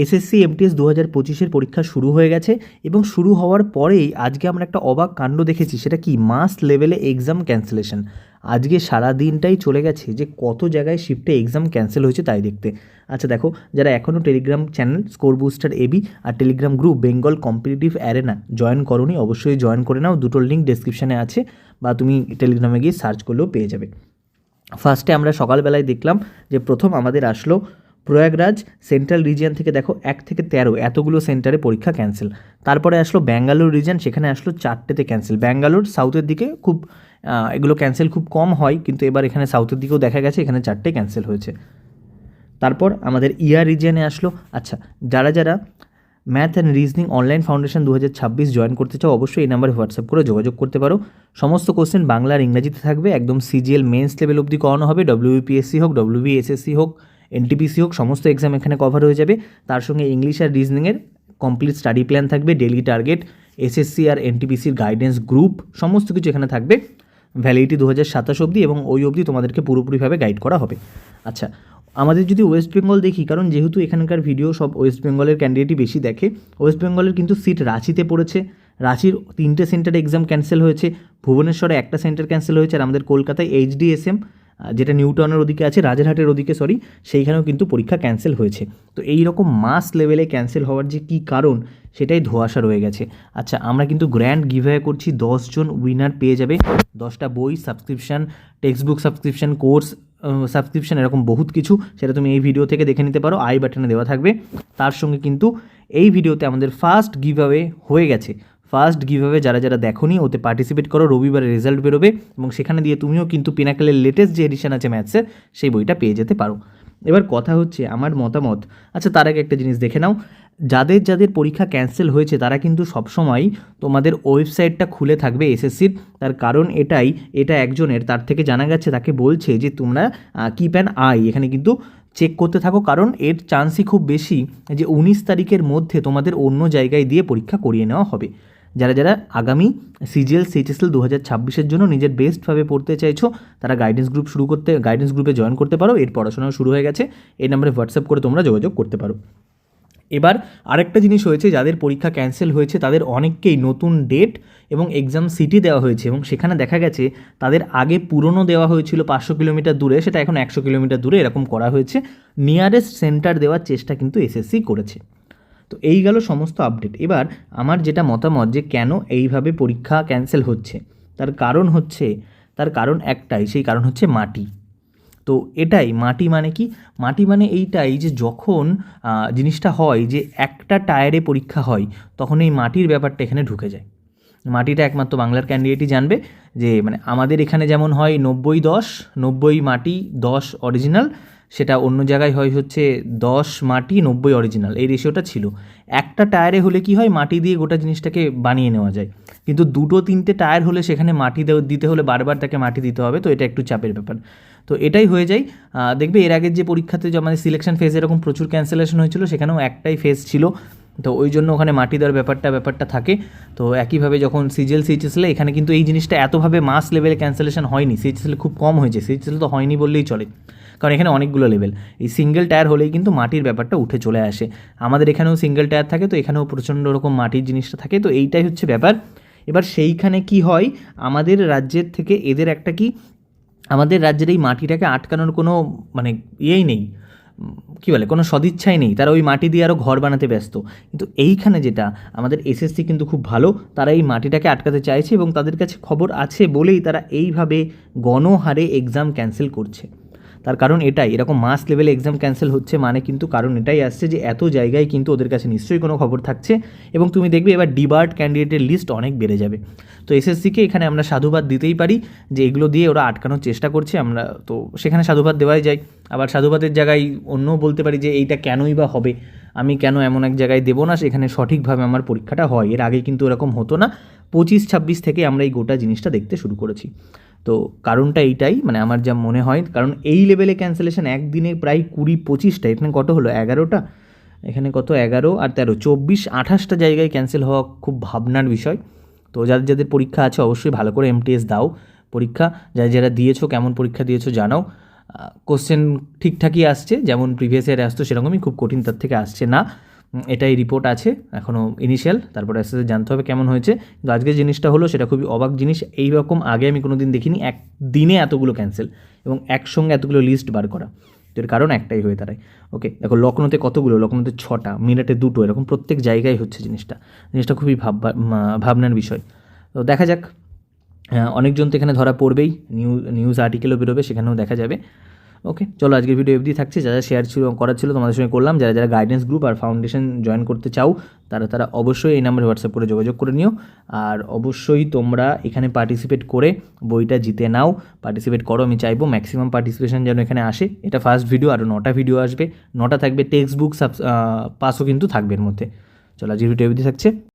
SSC MTS 2025-এর পরীক্ষা শুরু হয়ে গেছে এবং শুরু হওয়ার পরেই আজকে আমরা একটা অবাক কাণ্ড দেখেছি। সেটা কি? মাস লেভেলে এক্সাম ক্যান্সেলেশন। আজকে সারা দিনটাই চলে গেছে যে কত জায়গায় শিফটে এক্সাম ক্যান্সেল হয়েছে তাই দেখতে। আচ্ছা দেখো, যারা এখনও টেলিগ্রাম চ্যানেল স্কোর বুস্টার এবি আর Telegram group Bengal competitive arena join করোনি, অবশ্যই জয়েন করে নাও। দুটোর লিঙ্ক ডেসক্রিপশানে আছে বা তুমি টেলিগ্রামে গিয়ে সার্চ করলেও পেয়ে যাবে। ফার্স্টে আমরা সকালবেলায় দেখলাম যে প্রথম আমাদের আসলো প্রয়াগরাজ সেন্ট্রাল রিজিয়ন থেকে। দেখো 1 থেকে 13 এতগুলো সেন্টারে পরীক্ষা ক্যান্সেল। তারপরে আসলো ব্যাঙ্গালোর রিজিয়ন, সেখানে আসলো 4টেতে ক্যান্সেল। ব্যাঙ্গালোর সাউথের দিকে খুব এগুলো ক্যান্সেল খুব কম হয়, কিন্তু এবার এখানে সাউথের দিকেও দেখা গেছে এখানে 4টে ক্যান্সেল হয়েছে। তারপর আমাদের ইয়ার রিজিয়নে আসলো। আচ্ছা, যারা যারা math and reasoning online foundation 2026 join করতে চাও অবশ্যই এই নাম্বারে হোয়াটসঅ্যাপ করে যোগাযোগ করতে পারো। সমস্ত কোশ্চেন বাংলা আর ইংরাজিতে থাকবে, একদম সিজিএল মেন্স লেভেল অবধি করানো হবে। ডব্লিউবিপিএসসি হোক, ডব্লিউবিএসএসসি হোক, এনটিপিসি হোক, সমস্ত এক্সাম এখানে কভার হয়ে যাবে। তার সঙ্গে ইংলিশ আর রিজনিংয়ের কমপ্লিট স্টাডি প্ল্যান থাকবে, ডেলি টার্গেট, এসএসসি আর এনটিপিসির গাইডেন্স গ্রুপ, সমস্ত কিছু এখানে থাকবে। ভ্যালিডিটি 2027 অবধি এবং ওই অবধি তোমাদেরকে পুরোপুরিভাবে গাইড করা হবে। আচ্ছা, আমাদের যদি ওয়েস্ট বেঙ্গল দেখি, কারণ যেহেতু এখানকার ভিডিও সব ওয়েস্ট বেঙ্গলের ক্যান্ডিডেটই বেশি দেখে, ওয়েস্ট বেঙ্গলের কিন্তু সিট রাঁচিতে পড়েছে। রাঁচির 3টে সেন্টারে এক্সাম ক্যান্সেল হয়েছে, ভুবনেশ্বরে 1টা সেন্টার ক্যান্সেল হয়েছে, আর আমাদের কলকাতায় এইচডিএসএম যেটা নিউটাউনের ওদিকে আছে, রাজারহাটের ওদিকে সেইখানেও কিন্তু পরীক্ষা ক্যান্সেল হয়েছে। তো এই রকম মাস লেভেলে ক্যান্সেল হওয়ার যে কী কারণ সেটাই ধোঁয়াশা রয়ে গেছে। আচ্ছা, আমরা কিন্তু গ্র্যান্ড গিভঅ্যাওয়ে করছি, 10 জন উইনার পেয়ে যাবে 10টা বই, subscription, text book subscription, course subscription, এরকম বহুত কিছু। সেটা তুমি এই ভিডিও থেকে দেখে নিতে পারো, আই বাটনে দেওয়া থাকবে। তার সঙ্গে কিন্তু এই ভিডিওতে আমাদের ফার্স্ট গিভঅ্যাওয়ে হয়ে গেছে। ফার্স্ট গিভঅ্যাওয়ে যারা যারা দেখোনি ওতে পার্টিসিপেট করো, রবিবারে রেজাল্ট বেরোবে এবং সেখানে দিয়ে তুমিও কিন্তু পিনাকেলের লেটেস্ট যে এডিশন আছে ম্যাথসের সেই বইটা পেয়ে যেতে পারো। এবার কথা হচ্ছে আমার মতামত। আচ্ছা, তার আগে একটা জিনিস দেখে নাও, যাদের যাদের পরীক্ষা ক্যান্সেল হয়েছে তারা কিন্তু সবসময় তোমাদের ওয়েবসাইটটা খুলে থাকবে এসএসসির। তার কারণ এটা একজনের, তার থেকে জানা গেছে, তাকে বলছে যে তোমরা কিপ অ্যান আই এখানে কিন্তু চেক করতে থাকো, কারণ এর চান্সই খুব বেশি যে 19 তারিখের মধ্যে তোমাদের অন্য জায়গায় দিয়ে পরীক্ষা করিয়ে নেওয়া হবে। যারা যারা আগামী সিজিএল সিএইচএসএল 2026-এর জন্য নিজের বেস্টভাবে পড়তে চাইছো তারা গাইডেন্স গ্রুপে জয়েন করতে পারো। এর পড়াশোনাও শুরু হয়ে গেছে, এই নাম্বারে হোয়াটসঅ্যাপ করে তোমরা যোগাযোগ করতে পারো। এবার আরেকটা জিনিস হয়েছে, যাদের পরীক্ষা ক্যান্সেল হয়েছে তাদের অনেককেই নতুন ডেট এবং এক্সাম সিটি দেওয়া হয়েছে এবং সেখানে দেখা গেছে তাদের আগে পুরনো দেওয়া হয়েছিল 500 কিলোমিটার দূরে, সেটা এখন 100 কিলোমিটার দূরে এরকম করা হয়েছে। নিয়ারেস্ট সেন্টার দেওয়ার চেষ্টা কিন্তু এসএসসি করেছে। তো এই গেল সমস্ত আপডেট। এবার আমার যেটা মতামত যে কেন এইভাবে পরীক্ষা ক্যান্সেল হচ্ছে, তার কারণ একটাই, সেই কারণ হচ্ছে মাটি। তো এটাই মাটি মানে কি? মাটি মানে এইটাই যে যখন জিনিসটা হয় যে একটা টায়ারে পরীক্ষা হয় তখন এই মাটির ব্যাপারটা এখানে ঢুকে যায়। মাটিটা একমাত্র বাংলার ক্যান্ডিডেটই জানবে যে মানে আমাদের এখানে যেমন হয় 90-10, 90 মাটি 10 অরিজিনাল, সেটা অন্য জায়গায় হয় হচ্ছে 10 মাটি 90 অরিজিনাল, এই রেশিওটা ছিল। একটা টায়ারে হলে কি হয়, মাটি দিয়ে গোটা জিনিসটাকে বানিয়ে নেওয়া যায়, কিন্তু 2-3টে টায়ার হলে সেখানে মাটি দিতে হলে বারবার তাকে মাটি দিতে হবে, তো এটা একটু চাপের ব্যাপার। তো এটাই হয়ে যায়। দেখবে এর আগের যে পরীক্ষাতে যে আমাদের সিলেকশন ফেজে এরকম প্রচুর ক্যান্সেলেশন হয়েছিল, সেখানেও একটাই ফেজ ছিল, তো ওই জন্য ওখানে মাটি দেওয়ার ব্যাপারটা থাকে। তো একইভাবে যখন সিজিএল সিএইচএসএল এখানে কিন্তু এই জিনিসটা এতভাবে মাস লেভেলে ক্যান্সেলেশন হয়নি, সিএইচএসএল খুব কম হয়েছে, সিএইচএসএল তো হয়নি বললেই চলে, কারণ এখানে অনেকগুলো লেভেল। এই সিঙ্গেল টায়ার হলেই কিন্তু মাটির ব্যাপারটা উঠে চলে আসে। আমাদের এখানেও সিঙ্গেল টায়ার থাকে, তো এখানেও প্রচণ্ড রকম মাটির জিনিসটা থাকে, তো এইটাই হচ্ছে ব্যাপার। এবার সেইখানে কি হয়, আমাদের রাজ্যের থেকে এদের একটা কি, আমাদের রাজ্যের এই মাটিটাকে আটকানোর কোনো মানে ইয়েই নেই, কী বলে, কোনো সদিচ্ছাই নেই, তারা ওই মাটি দিয়ে আরও ঘর বানাতে ব্যস্ত। কিন্তু এইখানে যেটা আমাদের এসএসসি কিন্তু খুব ভালো, তারা এই মাটিটাকে আটকাতে চাইছে এবং তাদের কাছে খবর আছে বলেই তারা এইভাবে গণহারে এক্সাম ক্যান্সেল করছে। তার কারণ এটাই, এরকম মাস লেভেলে এক্সাম ক্যান্সেল হচ্ছে মানে কিন্তু কারণ এটাই আসছে যে এত জায়গায় কিন্তু ওদের কাছে নিশ্চয়ই কোনো খবর থাকছে এবং তুমি দেখবে এবার ডিবার্ড ক্যান্ডিডেটের লিস্ট অনেক বেড়ে যাবে। তো এসএসসিকে এখানে আমরা সাধুবাদ দিতেই পারি যে এগুলো দিয়ে ওরা আটকানোর চেষ্টা করছে, আমরা তো সেখানে সাধুবাদ দেওয়াই যায়। আবার সাধুবাদের জায়গায় অন্যও বলতে পারি যে এইটা কেনই বা হবে, আমি কেন এমন এক জায়গায় দেবো না সেখানে সঠিকভাবে আমার পরীক্ষাটা হয়। এর আগে কিন্তু এরকম হতো না, 25-26 থেকে আমরা এই গোটা জিনিসটা দেখতে শুরু করেছি। তো কারণটা এইটাই, মানে আমার যা মনে হয়, কারণ এই লেভেলে ক্যান্সেলেশন একদিনে প্রায় 20-25টা, এখানে কত হলো 11টা, এখানে কত 11 আর 13, 24-28টা জায়গায় ক্যান্সেল হওয়া খুব ভাবনার বিষয়। তো যাদের যাদের পরীক্ষা আছে অবশ্যই ভালো করে এমটিএস দাও, পরীক্ষা যারা যারা দিয়েছো কেমন পরীক্ষা দিয়েছো জানাও। কোশ্চেন ঠিকঠাকই আসছে, যেমন প্রিভিয়াস ইয়ারে আসতো সেরকমই, খুব কঠিন তার থেকে আসছে না। এটাই রিপোর্ট আছে, এখনও ইনিশিয়াল, তারপরে আস্তে আস্তে জানতে হবে কেমন হয়েছে। কিন্তু আজকে জিনিসটা হলো সেটা খুবই অবাক জিনিস, এইরকম আগে আমি কোনো দিন দেখিনি, একদিনে এতগুলো ক্যান্সেল এবং একসঙ্গে এতগুলো লিস্ট বার করা। তো এর কারণ একটাই হয়ে দাঁড়ায়। ওকে, দেখো লখনৌতে কতগুলো, লখনৌতে 6টা, মিরাটে 2টো, এরকম প্রত্যেক জায়গায় হচ্ছে জিনিসটা খুবই ভাবনার বিষয়। তো দেখা যাক, অনেকজন তো এখানে ধরা পড়বেই, নিউজ আর্টিকেলও বেরোবে, সেখানেও দেখা যাবে। ওকে, চলো আজকের ভিডিও অবধি থাকছে। যা যা শেয়ার করার ছিল তোমাদের সঙ্গে করলাম। যারা যারা গাইডেন্স গ্রুপ আর ফাউন্ডেশন জয়েন করতে চাও তারা অবশ্যই এই নাম্বারে হোয়াটসঅ্যাপ করে যোগাযোগ করে নিও। আর অবশ্যই তোমরা এখানে পার্টিসিপেট করে বইটা জিতে নাও, পার্টিসিপেট করো। আমি চাইবো ম্যাক্সিমাম পার্টিসিপেশন যেন এখানে আসে। এটা ফার্স্ট ভিডিও, আরও 9টা ভিডিও আসবে, 9টা থাকবে টেক্সট বুক, পাসও কিন্তু থাকবে এর মধ্যে। চলো আজকের ভিডিও অবধি থাকছে।